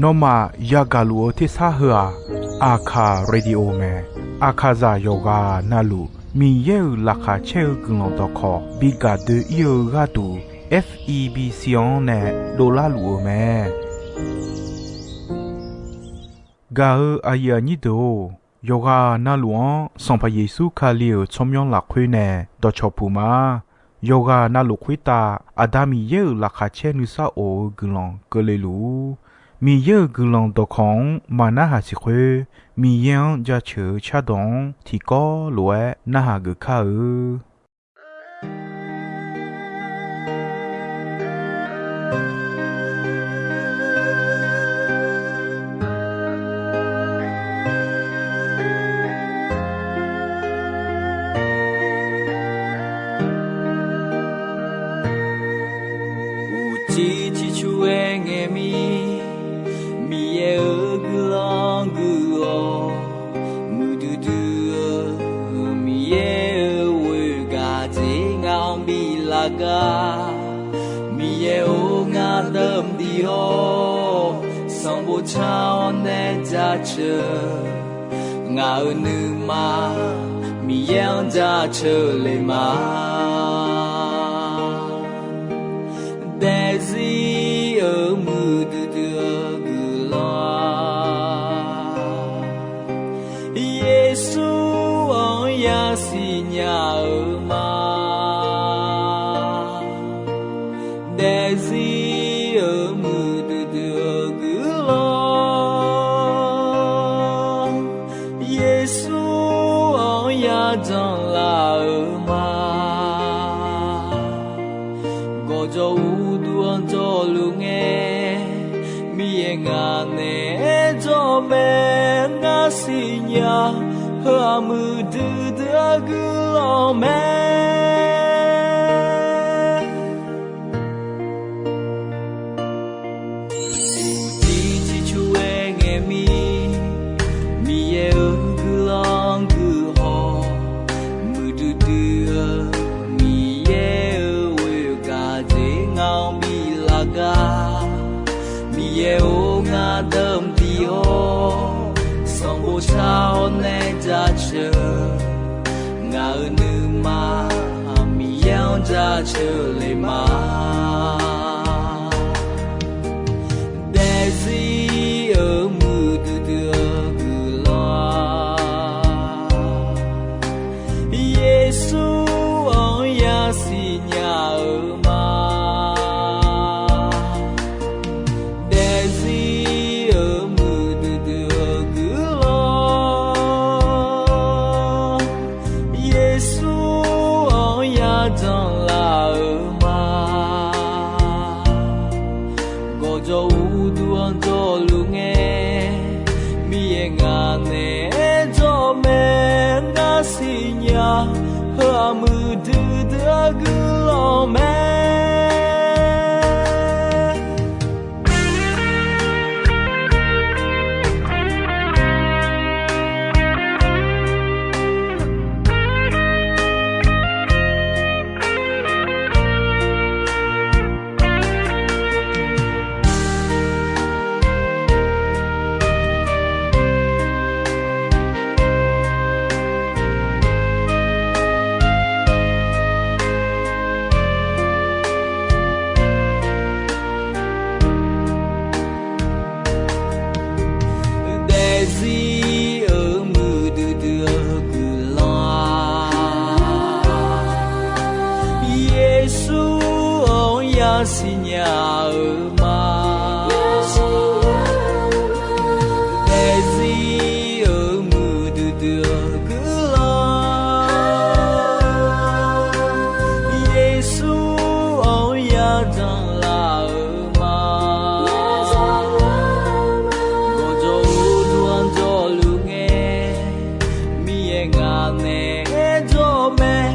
นอมายากาลูที่ซาหัวอาคาเรดิโอเมอาคาซาโยกานาลูมีเยอลักาเชลกุลตอคอบิกาเดเอียกาตู FEB ซิออนเนโดลาลูเมกาอายานิโดโยกานาลูอันสัมพเยซูคาเลียชมยองลักคุยเนดอชอปูมาโยกานาลูคุยตาอาดามีเยอลักาเชนุซาโอกุลองกเลลูมีเยอะกุลองตอของมานาหาสิคุมียังจะเชื่อชาดงที่ก็รวยนาหากึข้ามีเยโองาเดิมดีโอสองบุชาวเนจะเชื่องาหนึ่งมามียังจะเชื่อเลยมาแต่สิมือดื้อกุลาเยซูอยากสิญามา和木的个老妹，无地起出爱爱咪，咪也个浪个好，木的咪也为个这样咪拉个，咪也有我的地哦。sao nay ra chờ ngờ nữ mà mi yang ra chờ lệ mà để gì ở mưa đưa cứ lo Giêsu ơi ya si nhà ở mà để gì ở mưa đưa cứ mưa đưa cứ lo mẹ xin nhà ở mà để gì ở mưa đưa cứ lo Giêsu ôi ya rằng là ở mà có cho luôn cho lu nghe mi ngà nè cho mẹ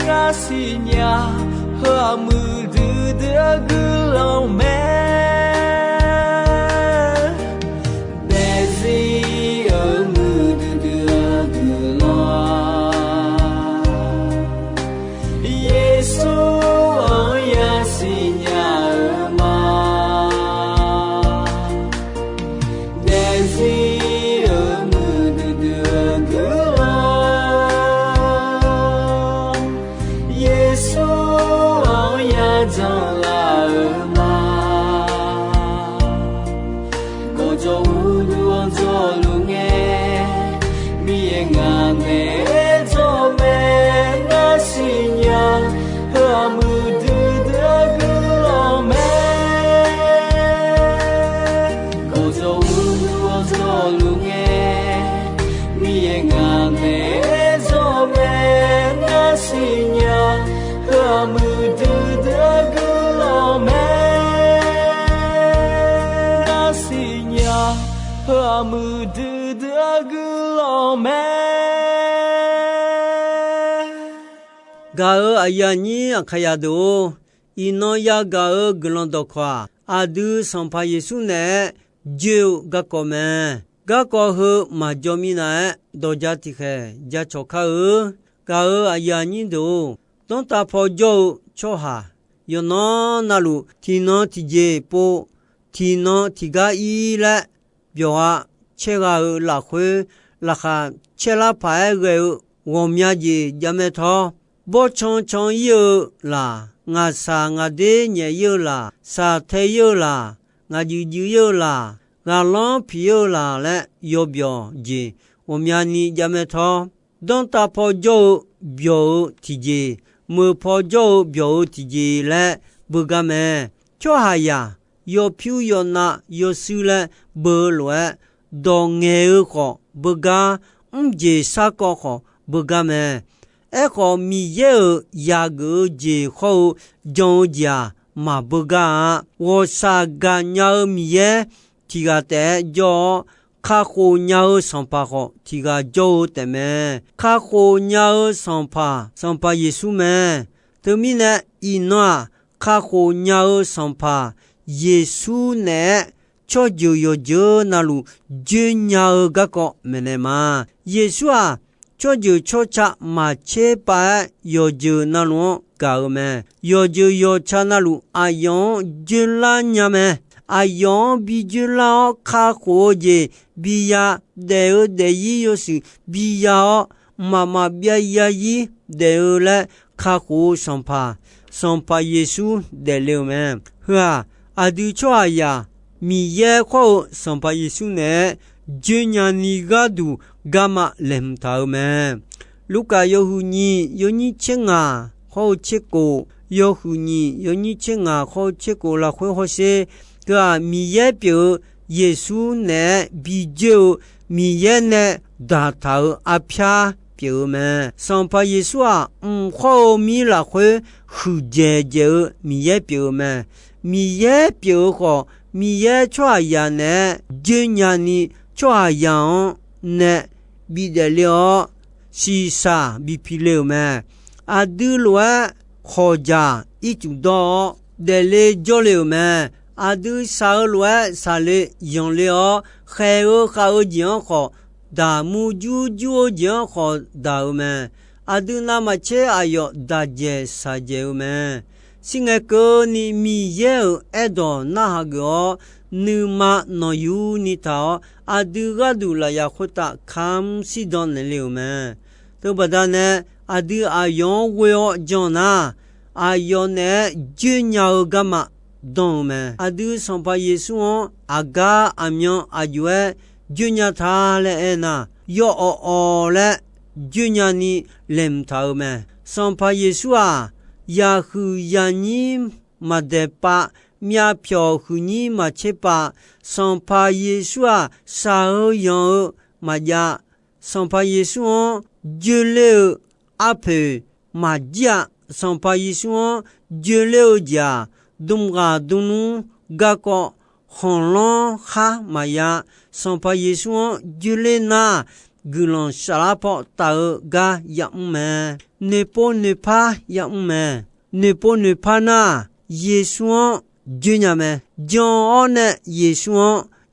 ngà xin nhà hơ mưa đưa cứ lòng mẹ để gì ở mưa đưa cứ lo Giêsu ơi ya xin nhà mu du de gulo me ga ayani akhayado ino ya ga glondo kwa adu sampa Yesu ne jiu ga kome ga ko hu ma jomi na do jati khe ja chokha ga ayani do don ta pho jo choha yo no nalu tino tije po tino tiga i la byo a che ga la khwe la kha che la pa ge wo mya ji jame tho bo chong chong yo la nga sa nga de nye yo la sa the yo la nga ju ju yo la nga long pi yo la le yo byo ji wo mya ni jame tho don ta pho jo byo tije mu pho jo byo tije le bu ga me cho ha ya yo pyu yo na yo su le bu lwe do nge ko bu ga je sa ko ko bu ga me e ko mi ye ya go je ho jong ja ma bu ga wo sa ga nya mi ye ti ga te jo kha ko nya san pa ko ti ga jo te me kha ko nya san pa Yesu me to mi ne ino kha ko nya san pa Yesu ne cho jo yo jo na lu je nya ga ko me ne ma Yesu a cho jo cho cha ma che pa yo jo na lu ga me yo jo yo cha na lu a yon je la nya me a yon bi je la kha ko je bi ya de yi yo su bi ya ma bia ya yi de le kha ko san pa Yesu de le me ha adu cho aya mi ye ko san pa Yesu ne jenya ni ga du gama lem ta me Luka yo hu ni chenga ho cheko yo hu ni chenga ho cheko la ho se ga mi ye pyo Yesu ne bi jo mi ye ne da ta a phya pyo me san pa Yesu a ho mi la hu je mi ye pyo me mi ye pyo ko mi ye chwa ya ne jenya ni chwa ya ne bi de le si sa bi pi le me a du lwa kho ja i chu do de le jo le me a du sa lwa sa le yon le o khe o kha o jian kho da mu ju o jian kho da me a du na ma che ayo da je sa je me singa ko ni mi ye edo na ha go nu ma no yu ni ta adu ga du la ya khota kham si don le me to bada ne adu ayon we o jona ayon ne junya ga ma don me adu son pa Yesu on aga amyon ajwe junya tha le na yo o le junya ni lem ta me son pa Yesu a ya hu ya ni ma de pa mia phyo hu ni ma che pa son pa Yesu a sa o yon ma ya son pa Yesu on je le a peu ma dia son pa Yesu on je le o dia dum ga dunu ga ko hon lon ha ma ya son pa Yesu on je le na gulon shalapo ta ga ya me ne po ne pa ya me ne po ne pa na Yesu junya me jon ne Yesu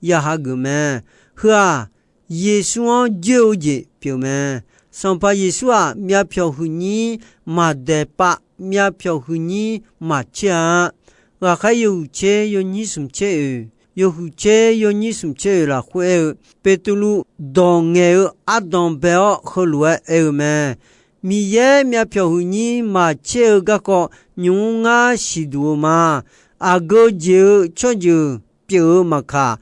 ya ha gu me ha Yesu jo je pyo me son pa Yesu a mya phyo hu ni ma de pa mya phyo hu ni ma cha wa kha yu che yo ni sum che yo hu che yo ni sum che la khwe petulu dong nge a dong be o khluwa e me mi ye mya phyo hu ni ma che ga ko nyu nga si du ma a go je cho ju pyo ma kha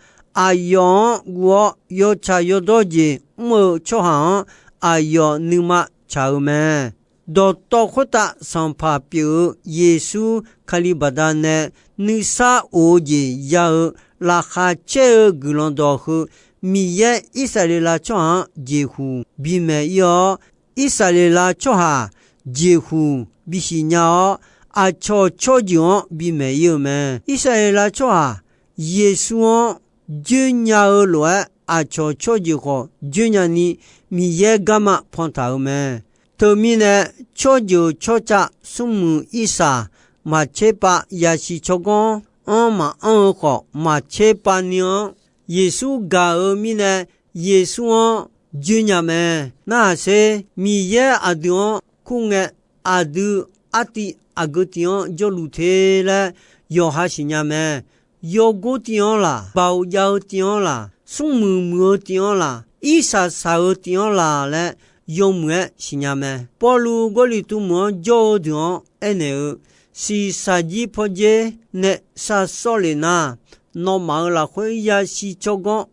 a yon wo yo cha yo do je mo cho ha a yo nu ma cha me do to khota sam pha pyo Yesu khali badane nu sa o je ya la kha che gulon do hu mi ye Israela cho ha je hu bi me yo Israela cho ha je hu bi si nya a cho jo bi me yo me Israela cho ha Yesu je nya lo 阿乔乔吉和就让你米也干嘛碰头么？头面呢，乔就乔家树木一撒，马切巴也是乔讲，嘛好，马切巴娘，耶稣家儿面呢，耶稣就让么？那些米也阿丢，空个阿丢阿弟阿个地方就露天了，要还是让么？要个地方啦，包要地方啦。松木地方啦，一撒地方啦嘞，用木是伢们，保路嗰里都木叫地方，呢是沙子破街呢，沙少哩呐，那么啦会也是做个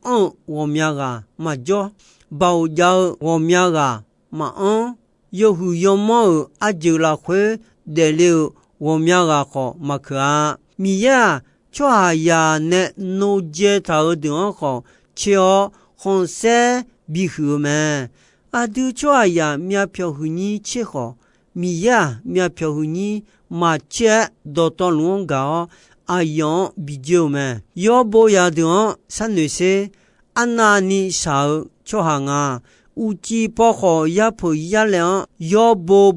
我们个嘛叫包要我们个嘛有户有毛阿就啦会得了我们个好嘛可啊，米呀，做下呀呢，农街头地方好。瞧，红色比好嘛？阿都做呀，苗票和你吃好，米呀，苗票和你马吃到当龙高，阿样比较嘛？要不要的三女些，安那你少做行啊？乌鸡包好也不一样，要不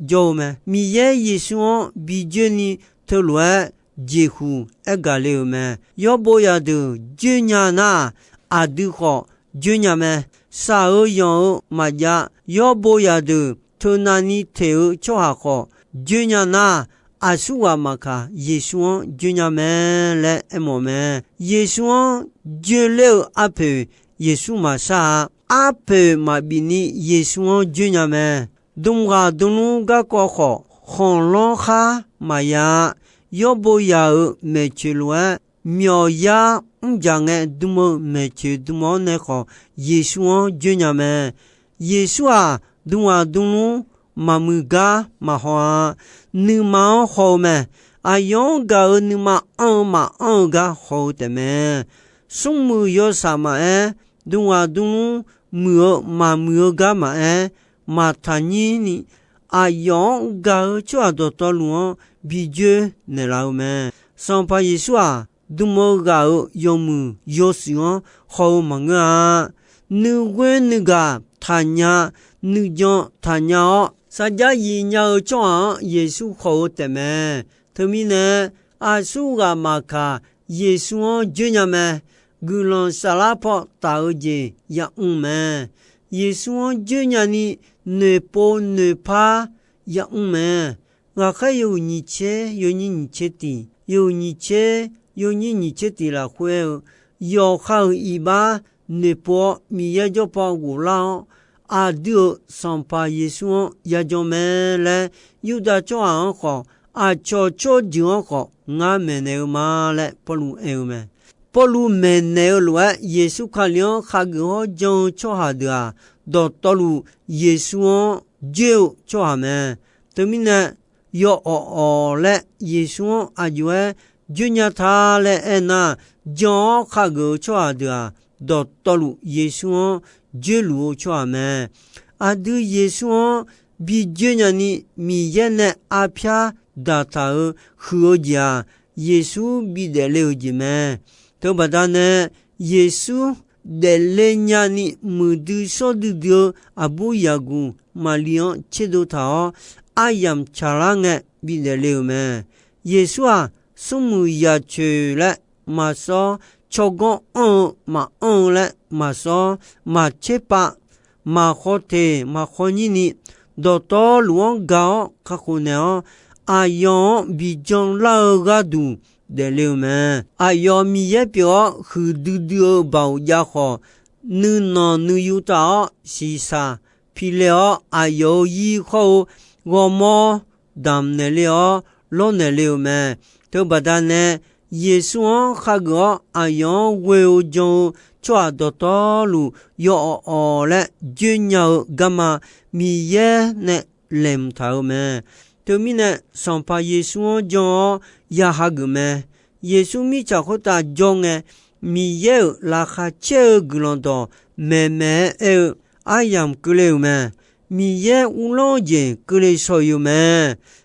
就嘛？米也一双比较你头来几乎一个了嘛？要不要的就伢那？阿都好，就伢们啥儿样嘛呀？要不要的，头那你头做下好，就伢那阿苏啊嘛卡，耶稣就伢们来么们，耶稣就了阿婆，耶稣嘛啥，阿婆嘛比你耶稣就伢们，东个东路个过好，红浪哈嘛呀？要不要没去乱？苗呀，讲个多么没去多么那好，耶稣就伢们，耶稣啊，东路嘛木个嘛好，你嘛好么？啊，用个你嘛个好的么？送木有啥嘛？东路木个嘛？嘛他你啊，用个就到路比较那老么？上怕耶稣啊。多么个用木有使用好忙啊！你问那个他娘，你讲他娘，啥家一鸟装耶稣好的么？他们呢？阿苏个马卡耶稣就那么，古人沙拉坡大儿子也么？耶稣就那你呢波呢怕也么？我还有你切，有你切的，有你切。有你这地了会要好一把你波米也就把我了阿丢上把耶稣也就没了有的做很好啊做就好俺没那嘛了不如没不如没那了耶稣看了还给我讲做下的啊到路耶稣就做下没对面呢要了耶稣啊就就伢他嘞那讲哈个做的到路耶稣就路做么啊对耶稣比就伢你米也呢阿撇大他和家耶稣比得了的么都把他呢耶稣的嘞伢你没得说的阿不亚古马里昂切都他阿样查浪个比得了么耶稣啊送木呀去了，马说做个嘛了，马说马切巴马好的马好你到路高卡可能阿样比将老个多得了么？阿样米也表和嘟包也好，你有到是啥？皮了阿有以后我么当得了，老得了么？都把他呢，耶稣哈个阿样为将抓到路要了，就要干嘛？米也呢领头么？对面呢，上怕耶稣将也哈个么？耶稣米家伙大将诶，米也拉哈切个啷到妹阿样个了么？米也乌老姐个了所有么？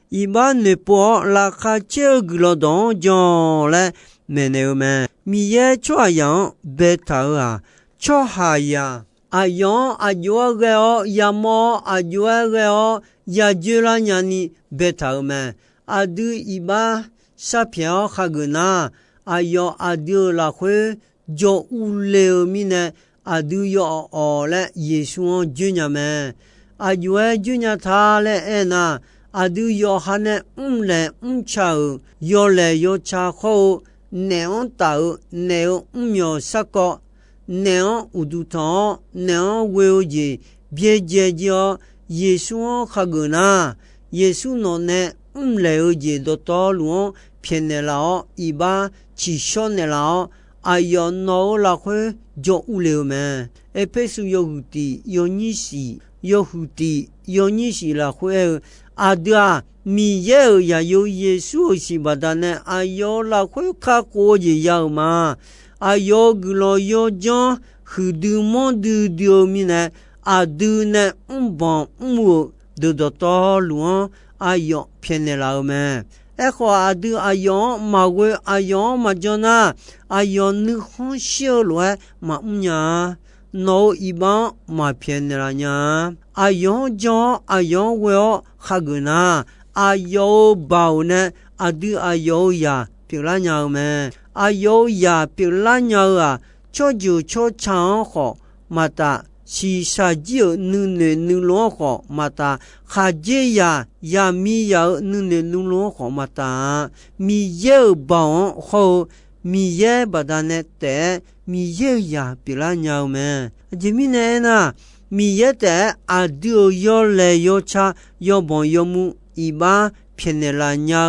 一般呢不拉卡切个了当讲嘞，没那么米也这样白头啊， cho haya ayon ajuageo yamo ajuageo yajula nyani betaume adu iba sapia khaguna ayo adu la khwe jo ule mine adu yo ole yesu junyame ajue junya thale ena adu yo hane umle umchau yo le yo cha kho neon tau neo umyo sako neon uduton neon weoje biejejo yesu khaguna yesu no ne umle oje doto luo pienelao iba chishonelao ayon no la khwe jo uleume epesu yohuti yonyishi yohuti yonyishi la khwe adua mi ye ya yo yesu shi badane ayo la khwe kha ko je yao ma ayo glo yo jon hudu monde dio mine adu ne bon mu de doto luo ayo pienelao me Eko adu ayon mawe ayon majona ayon nuhon shiolwe ma unya no iban ma pienranya ayon jon ayon weo khaguna ayo baune adu ayo ya pilanya me ayo ya pilanya choju cho chang ho mata si sa jiu nu ne nu lo ho mata kha je ya mi ya nu ne nu lo ho mata mi ye bon ho mi ye badane te mi ye ya pilanya me jimine na mi ye te adu yo le yo cha yo bon yo mu iba pienela nya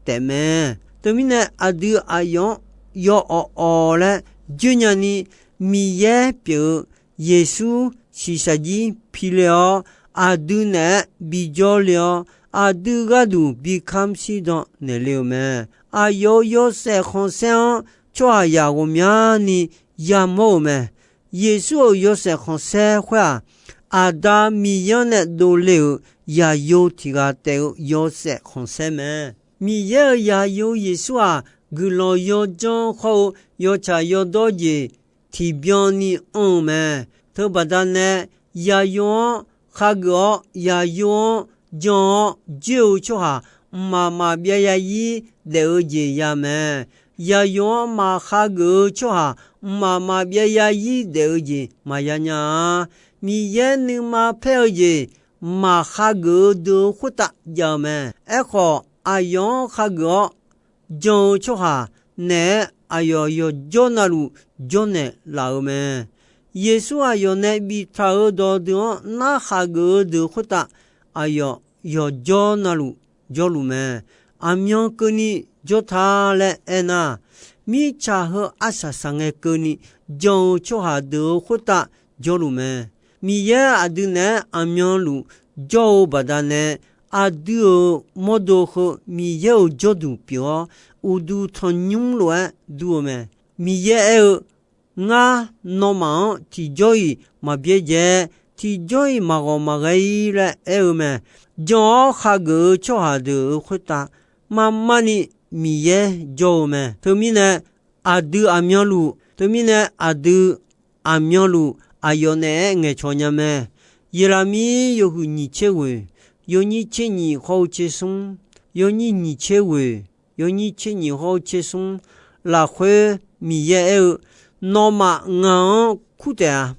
te me temine adu ayon yo o le junyani mi ye pi Yesu sisaji pileo adune bijolio adugadu bikamsi don neleume ayo yo se khonsen chwa ya gomyani yamome Yesu yo se khonse khwa ada miyone doleu ya yo tiga te yo se khonse me mi ye ya yo Yesu a gulo yo jon kho yo cha yo doji ti bioni ome to badane ya yo khago ya yo jon jiu choha mama bia ya yi de oje ya me ya yo ma khago choha mama bia ya yi de oje ma ya nya mi ye ni ma phe oje ma khago do khuta ya me ekho ayon khago jon choha ne ayo yo jonalu jone laume Yesu ayo ne bi tao do do na khago de khuta ayo yo jonalu jolume amyon kuni jotha le ena mi cha ho asa sange kuni jon choha de khuta jolume mi ye adune amyon lu jo badane adu modo ho mi ye jodu pyo udu thonyung lo duome mi ye nga noma ti joy ma bieje ti joy ma go ma gai le eume jo khago cho ha de khuta mamani mi ye jo me termine adu amyolu termine adu amyolu ayone nge chonyame yerami yohu ni chewe yoni cheni ho chesung yoni ni chewe yoni cheni ho chesung la khwe mi ye noma nga kutea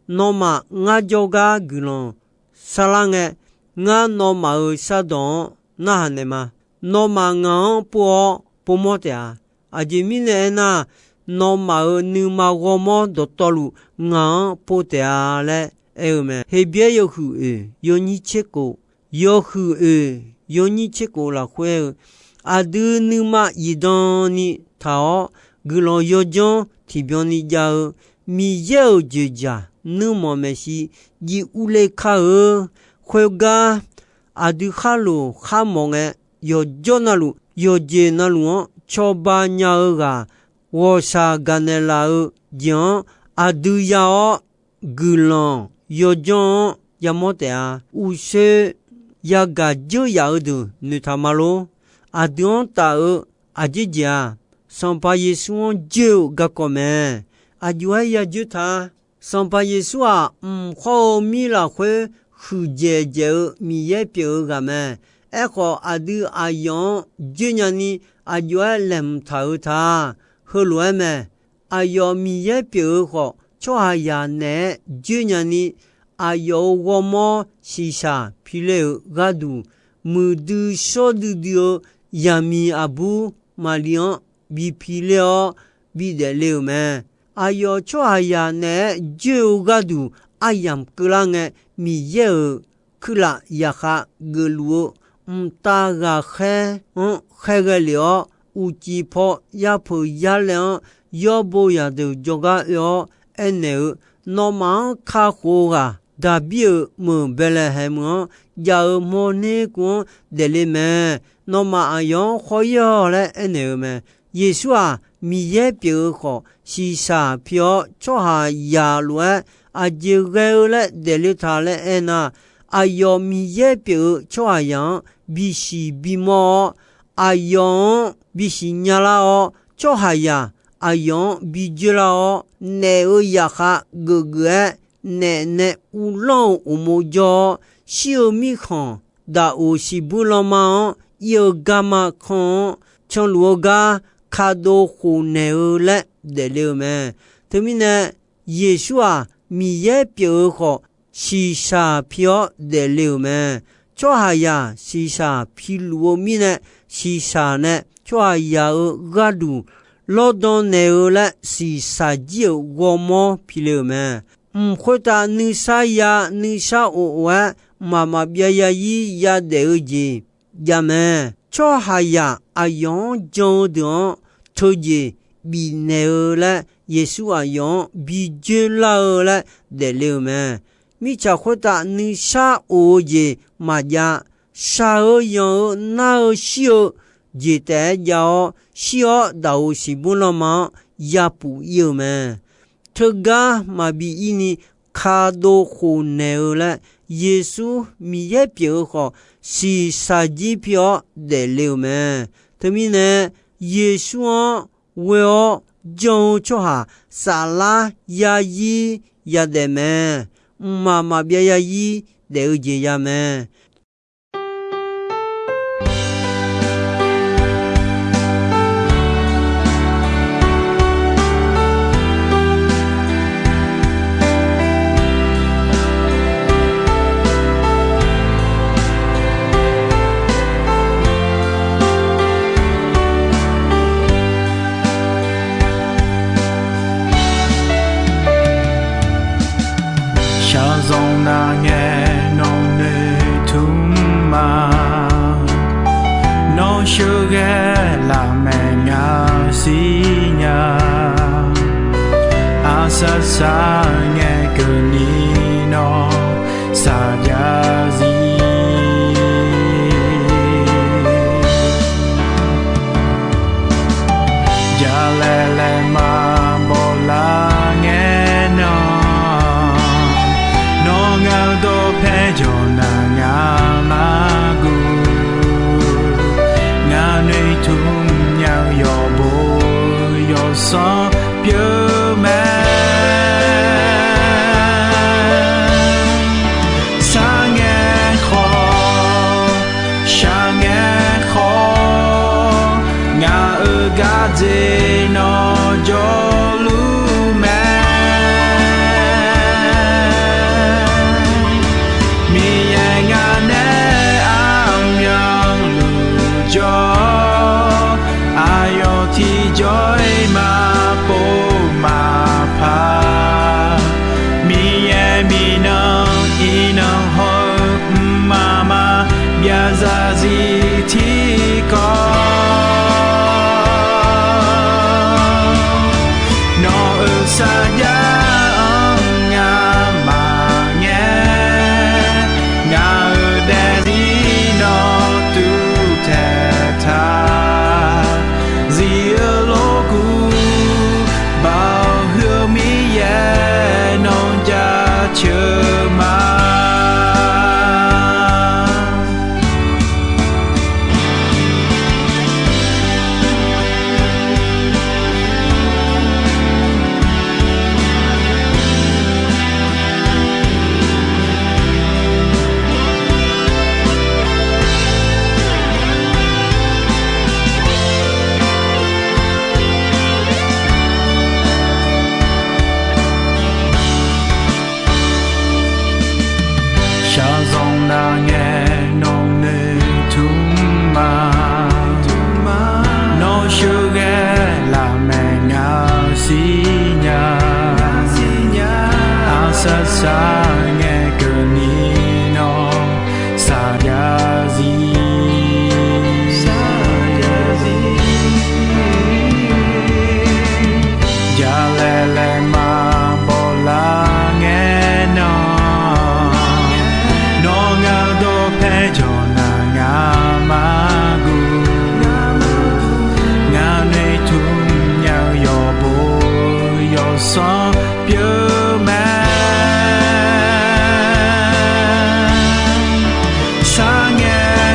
noma nga joga gulon salange nga noma sadon na hanema noma nga po pomotea ajimine na noma numa gomo dotolu nga potea le eume hebie yohu yoni cheko yohu yoni cheko la khwe adu numa yidoni tao gulon yojon tibioni jao mi yeo jeja numo meshi ji ule ka khwega adu khalo khamonge yo jonalu yo jenalu choba nyaga wo sa ganela jon adu yao gulon yo jon yamotea use yaga jo yaudu nutamalo adon ta ajija sans pas Yesu Dieu ga comme ajua ya juta 上巴耶稣啊，好米拉会胡姐姐米也表个么？个阿杜阿勇，今年呢阿有两头他，后来么阿有米也表个，做下呀呢，今年呢阿有我么西沙皮了个度，木度少度掉亚米阿布马里昂比皮了比得了么？阿有做下呀呢，就个度阿样个啷个米也去了呀哈个路。大个海个了，有几泡也泡也凉，要不也都做个了，然那么卡好个，大表么本来还么，要么那个得了么，那么阿样好要了，然么，耶稣啊，米也表好，是啥票做下呀路啊，就个了得了他了那。阿ယောမီရဲ့ပြောချွာယံဘီရှိဘီမောအာယောဘီရှိညာလာချောဟာယအာယောဘီဂျလာနေအိုယာခဂဂနေဦးလောဦးမိုဂျရှီယိုမီခွန်ဒါအိုရှိဘူးလမောယောဂမခွန်ချွန်လောဂခါဒိုခုနေလက်ဒလေမဲသမီးနဲ့ယေရှုအာမီရဲ့ပြောခေါ်西沙飘的流门，做下呀西沙皮路米呢，西沙呢做下呀个路，老多那个了西沙就我么皮流门，或者你沙呀你沙我妈妈别呀伊呀得ji，呀么做下呀阿样就的头ji比那个了，耶稣阿样比就老了的流门。米家伙的你啥欧耶嘛呀？啥样那小一代要小到是不那么也不有嘛？这个嘛比你卡多好难了。耶稣米也表好是啥机票得了嘛？他们呢？耶稣我要讲出下啥啦呀伊呀的嘛？妈妈别呀伊了解呀么？那年农的土马，农学个拉美亚西亚，阿萨萨年个尼诺萨加西，加来来马波拉年诺。都陪着那呀马古，那内土呀有不有伤表妹，三年后，三年后，俺个子那就。joy ma po ma son pieux mẹ sang nghe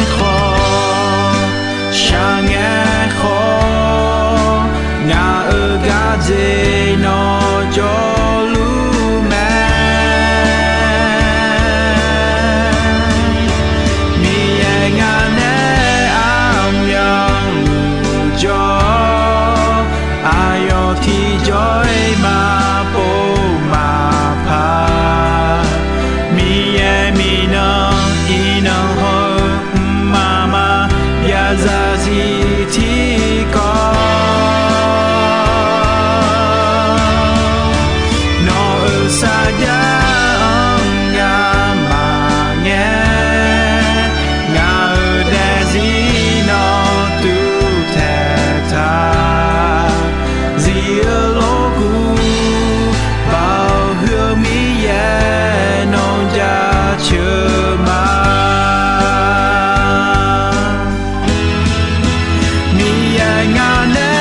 khó ngà ở gà dê nó cho lu mẹ mi ngà nè am yang lu cho ayo thì joy mà po mà pa mi no ino ho mama ya za si thi có no sa ya nga mà nghe nga de zi no tu the tha zi lo gu bao hương mi ye non ja chưa mà mi ye nga ne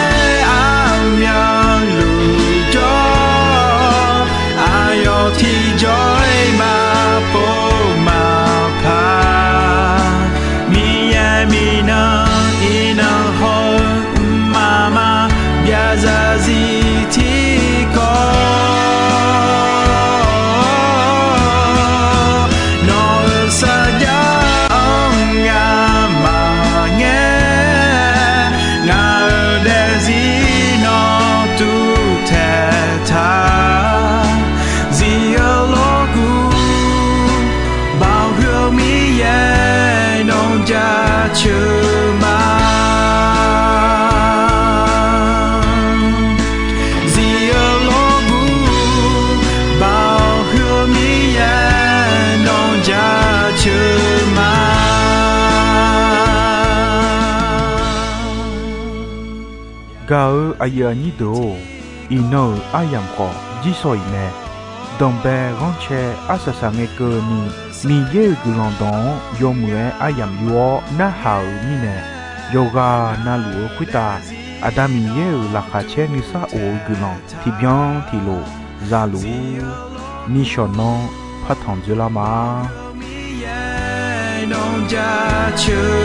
am yang lu cho ayo thi joy ma po ma pa mi ye mi na ina ho mama bia za zi thi có no sa ya nga mà nghe nga de zi no tu the tha zi lo gu bao hương mi ye non ja chưa mà zi lo gu bao hương mi ye non ja chưa mà gao aya ni do ino ayam ko ji soi ne dong be gon che asasa nge ko mi ye gulon don yo mue ayam yo na hao ni ne yoga na lu kwita adami ye la kha che ni sa o gulon ti bien ti lo za lu ni shono phat thong je la ma non ja che